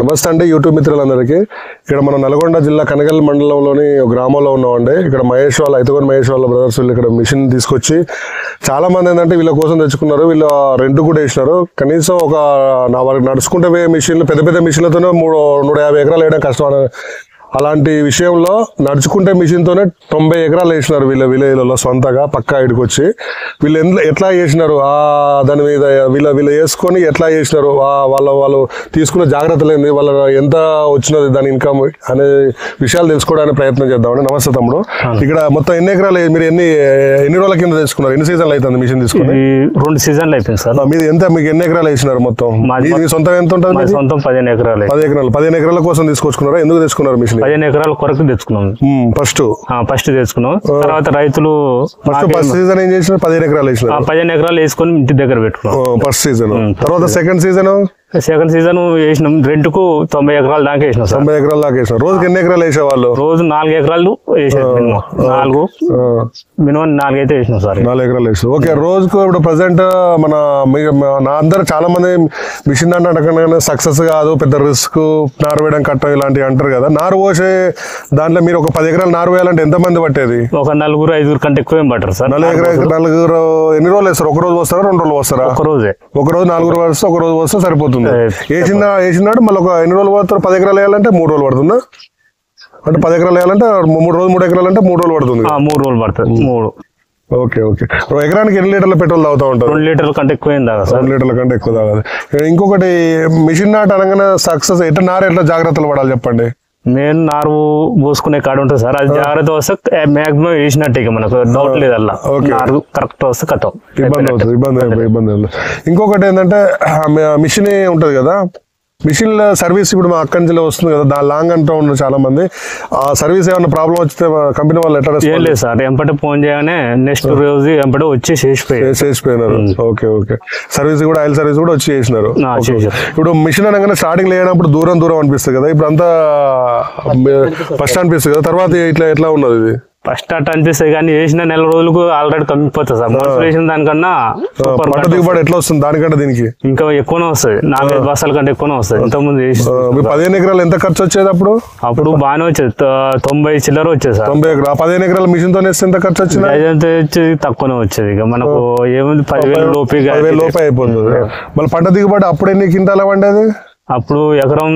నమస్తే అండి యూట్యూబ్ మిత్రులందరికీ. ఇక్కడ మన నల్గొండ జిల్లా కనగల్ మండలంలోని ఒక గ్రామంలో ఉన్నామండి. ఇక్కడ మహేష్ వాళ్ళ ఐతగోని మహేష్ వాళ్ళ బ్రదర్స్ వీళ్ళు ఇక్కడ మిషన్ తీసుకొచ్చి చాలా మంది ఏంటంటే వీళ్ళ కోసం తెచ్చుకున్నారు. వీళ్ళు రెంట్ కూడా వేసినారు. కనీసం ఒక వారికి నడుచుకుంటే పోయే మిషన్లు పెద్ద పెద్ద మిషన్లతోనే 150 ఎకరాలు వేయడం కష్టం. అలాంటి విషయంలో నడుచుకుంటే మిషన్తోనే 90 ఎకరాలు వేసినారు వీళ్ళ విలేజ్లలో సొంతగా పక్కా ఇడికొచ్చి. వీళ్ళు ఎట్లా చేసినారు దాని మీద వీళ్ళు వేసుకొని ఎట్లా చేసినారు, వాళ్ళు తీసుకున్న జాగ్రత్తలు ఏంది, వాళ్ళ ఎంత వచ్చినది దాని ఇన్కమ్ అనే విషయాలు తెలుసుకోవడానికి ప్రయత్నం చేద్దామండి. నమస్తే తమ్ముడు. ఇక్కడ మొత్తం ఎన్ని ఎకరాలు మీరు ఎన్ని రోజుల కింద తెచ్చుకున్నారు? ఎన్ని సీజన్లు అవుతుంది మిషన్ తీసుకుని? 2 సీజన్లు అయిపోయింది సార్. మీది ఎంత, మీకు ఎన్ని ఎకరాలు వేసినారు మొత్తం? మీ సొంతం ఎంత ఉంటుంది? సొంతం 15 ఎకరాలు. 15 ఎకరాల కోసం తీసుకొచ్చుకున్నారా? ఎందుకు తీసుకున్నారు మిషన్? 15 ఎకరాల కొరకు తెచ్చుకున్నాం. ఫస్ట్ తెచ్చుకున్నాం. తర్వాత రైతులు ఫస్ట్ సీజన్ ఏం చేసినారు? 15 ఎకరాలు వేసినారు. 15 ఎకరాలు వేసుకొని ఇంటి దగ్గర పెట్టుకున్నాం ఫస్ట్ సీజన్. తర్వాత సెకండ్ సీజన్ వేసినాం. రెంట్కు 90 ఎకరాల దాకా వేసినాం సార్. 90 ఎకరాల దాకా వేసినాం. రోజుకి ఎన్ని ఎకరాలు వేసేవాళ్ళు? రోజు 4 ఎకరాలు వేసారు. మినిమం 4 అయితే వేసినాం సార్. 4 ఎకరాలు వేసారు. ఓకే. రోజుకు ఇప్పుడు ప్రజెంట్ నా అందరు చాలా మంది మిషన్ అంటే సక్సెస్ కాదు, పెద్ద రిస్క్, నారు వేయడం కట్టం ఇలాంటివి అంటారు కదా. నారు పోసే దాంట్లో మీరు ఒక 10 ఎకరాలు నారు వేయాలంటే ఎంత మంది పట్టేది? ఒక 4-5 కంటే ఎక్కువ ఏం పట్టరు సార్. 4 ఎన్ని రోజులు వేస్తారు? ఒక రోజు వస్తారా, 2 రోజులు వస్తారా? ఒక రోజు 4 వస్తే ఒక రోజు వస్తే సరిపోతుంది. వేసినాడు మళ్ళీ ఒక ఎన్ని రోజులు పడతారు? 10 ఎకరాలు వేయాలంటే 3 రోజులు పడుతుందా? అంటే 10 ఎకరాలు వేయాలంటే 3 ఎకరాలు అంటే 3 రోజులు పడుతుంది. 3 రోజులు పడుతుంది. 3. ఓకే. ఎకరానికి ఎన్ని లీటర్ల పెట్రోల్ తాగుతూ ఉంటారు? 2 లీటర్ల కంటే ఎక్కువ ఏం తాగదు సార్. 2 లీటర్ల కంటే ఎక్కువ తాగదు. ఇంకొకటి మిషన్ నాటు అనగానే సక్సెస్ ఎట్లా జాగ్రత్తలు పడాలి చెప్పండి. మెయిన్ నారు పోసుకునే కాడ ఉంటుంది సార్. అది జాగ్రత్త వస్తే మాక్సిమం వేసినట్టే, మనకు డౌట్ లేదు. అలా నారు కరెక్ట్ వస్తే కథం ఇబ్బంది అవుతుంది. ఇబ్బంది. ఇంకొకటి ఏంటంటే మిషన్ ఉంటది కదా, మిషన్ సర్వీస్ ఇప్పుడు మా అక్కడి నుంచి వస్తుంది కదా, దాని లాంగ్ అంటూ ఉన్నారు చాలా మంది. ఆ సర్వీస్ ఏమైనా ప్రాబ్లం వచ్చితే కంపెనీ వాళ్ళు ఎట్లా? ఏం లేదు సార్, ఎంపటే ఫోన్ చేయగానే నెక్స్ట్ రోజు ఎంపటే వచ్చి చేసిపోయినారు. ఓకే. సర్వీస్ కూడా ఆయిల్ సర్వీస్ కూడా వచ్చి చేసినారు. ఇప్పుడు మిషన్ అనగానే స్టార్టింగ్ లేనప్పుడు దూరం అనిపిస్తుంది కదా, ఇప్పుడు అంతా ఫస్ట్ అనిపిస్తుంది కదా, తర్వాత ఎట్లా ఉన్నది ఇది? ఫస్ట్ అట్ అనిపిస్తుంది కానీ వేసిన 4 రోజులకు ఆల్రెడీ కమ్మిపోతుంది సార్. మనసు వేసిన దానికన్నా పంట దిగుబడి ఎట్లా వస్తుంది దానికంటే దీనికి ఇంకా ఎక్కువనే వస్తుంది. 4-5 బస్తాల కంటే ఎక్కువనే వస్తుంది. ఇంతకుముందు 15 ఎకరాలు ఎంత ఖర్చు వచ్చేది అప్పుడు బాగానే వచ్చేది. 90 చిల్లర వచ్చేది సార్. 90 ఎకరాలు 15 ఎకరాల మిషన్ తో ఎంత ఖర్చు వచ్చింది? వచ్చేది తక్కువనే వచ్చేది. ఇక మనకు ఏముంది 10,000 లోపే అయిపోతుంది. మళ్ళీ పంట దిగుబడి అప్పుడు ఎన్ని క్వింటాల పండేది? అప్పుడు ఎకరం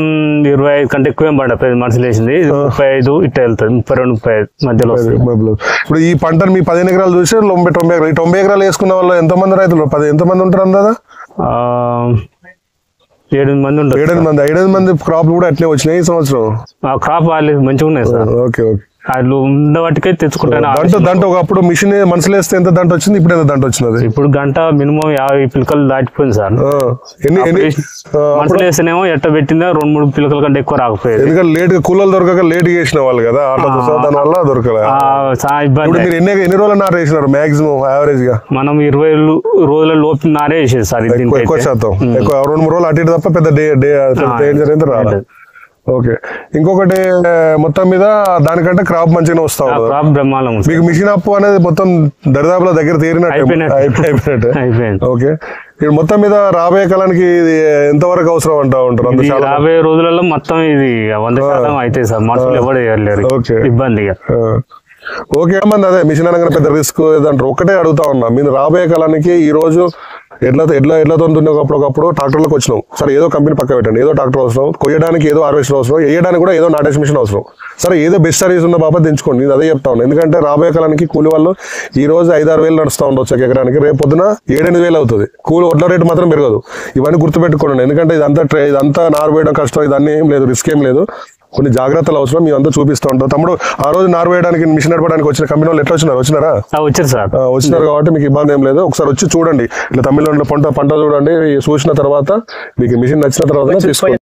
25 కంటే ఎక్కువ ఏం పడదు. మనుషులు వేసింది 35 ఇట్లా వెళ్తుంది. 32-35 మధ్యలో. ఇప్పుడు ఈ పంటను మీ 15 ఎకరాలు చూసి 90 ఎకరాలు వేసుకున్న వాళ్ళు ఎంతమంది రైతులు? ఎంతమంది ఉంటారు అందా? 7 మంది ఉంటారు. 7 మంది క్రాప్ కూడా అట్లే వచ్చినాయి ఈ సంవత్సరం. క్రాప్ వాళ్ళు మంచిగా ఉన్నాయి సార్. ఓకే. వాళ్ళు ఉన్న వాటికే తెచ్చుకుంటాను. దాంట్లో ఒకప్పుడు మిషన్ మనుషులు వేస్తే ఎంత దంట వచ్చింది, ఇప్పుడు ఎంత దంట వచ్చినది? ఇప్పుడు గంట మినిమం 50 పిలకలు దాటిపోయింది సార్. మనుషులు వేస్తేనేమో ఎట్ట పెట్టిందా 2-3 పిలకల కంటే ఎక్కువ రాకపోయేది. ఎందుకంటే లేట్ గా కూలలు దొరకక లేట్ చేసిన వాళ్ళు కదా, దాని వల్ల దొరకలే. మీరు ఎన్ని రోజులు నారు వేసినారు మాక్సిమం యావరేజ్ గా? మనం 20 రోజుల లోపు నారే వేసేది సార్. ఎక్కువ శాతం 2-3 రోజులు అటు ఇటు తప్ప పెద్ద డేంజర్ అయితే రాలేదు. ఓకే. ఇంకొకటి మొత్తం మీద దానికంటే క్రాప్ మంచిగా వస్తా బ్రహ్మాండం. మీకు మిషన్ అప్పు అనేది మొత్తం దరిదాపుల దగ్గర తీరినట్టు. ఓకే. ఇప్పుడు మొత్తం మీద రాబోయే కాలానికి ఇది ఎంతవరకు అవసరం అంటా ఉంటారు? రాబోయే రోజులలో మొత్తం ఇది 100% అయితే సార్. మనుషులు ఎవరు చేయలేరు. ఇబ్బందిగా. ఓకే. అదే మిషన్ అనగానే పెద్ద రిస్క్ ఏదంటారు. ఒక్కటే అడుగుతా ఉన్నా, మీరు రాబోయే కాలానికి ఈ రోజు ఎడ్లతో ఒకప్పుడు ట్రాక్టర్లకు వచ్చినాం సరే, ఏదో కంపెనీ పక్క పెట్టండి, ఏదో ట్రాక్టర్ అవసరం, కొయ్యడానికి ఏదో హార్వెస్టర్ అవసరం, వేయడానికి కూడా ఏదో నాటేషన్ మిషన్ అవసరం. సరే, ఏదో బెస్ట్ సర్వీస్ ఉన్న బాబా తెంచుకోండి. నేను అదే చెప్తా ఉన్నాను. ఎందుకంటే రాబోయే కాలానికి కూలి వాళ్ళు ఈ రోజు 5-6 వేలు నడుస్తూ ఉండొచ్చు ఎకరానికి, రేపు పొద్దున 7-8 వేలు అవుతుంది. కూలి వడ్ల రేటు మాత్రం పెరగదు. ఇవన్నీ గుర్తుపెట్టుకోండి. ఎందుకంటే ఇదంతా నారు వేయడం కష్టం, ఇదన్నీ ఏం లేదు, రిస్క్ ఏం లేదు. కొన్ని జాగ్రత్తలు అవసరం. మేమంతా చూపిస్తూ ఉంటాం. తమ్ముడు, ఆ రోజు నారు వేయడానికి మిషన్ నడపడానికి వచ్చిన కంపెనీ వాళ్ళు ఎట్లా వచ్చినారా? వచ్చినారు కాబట్టి మీకు ఇబ్బంది ఏం లేదు. ఒకసారి వచ్చి చూడండి. ఇట్లా తమిళనాడులో పంట చూడండి. చూసిన తర్వాత మీకు మిషన్ నచ్చిన తర్వాత తీసుకోండి.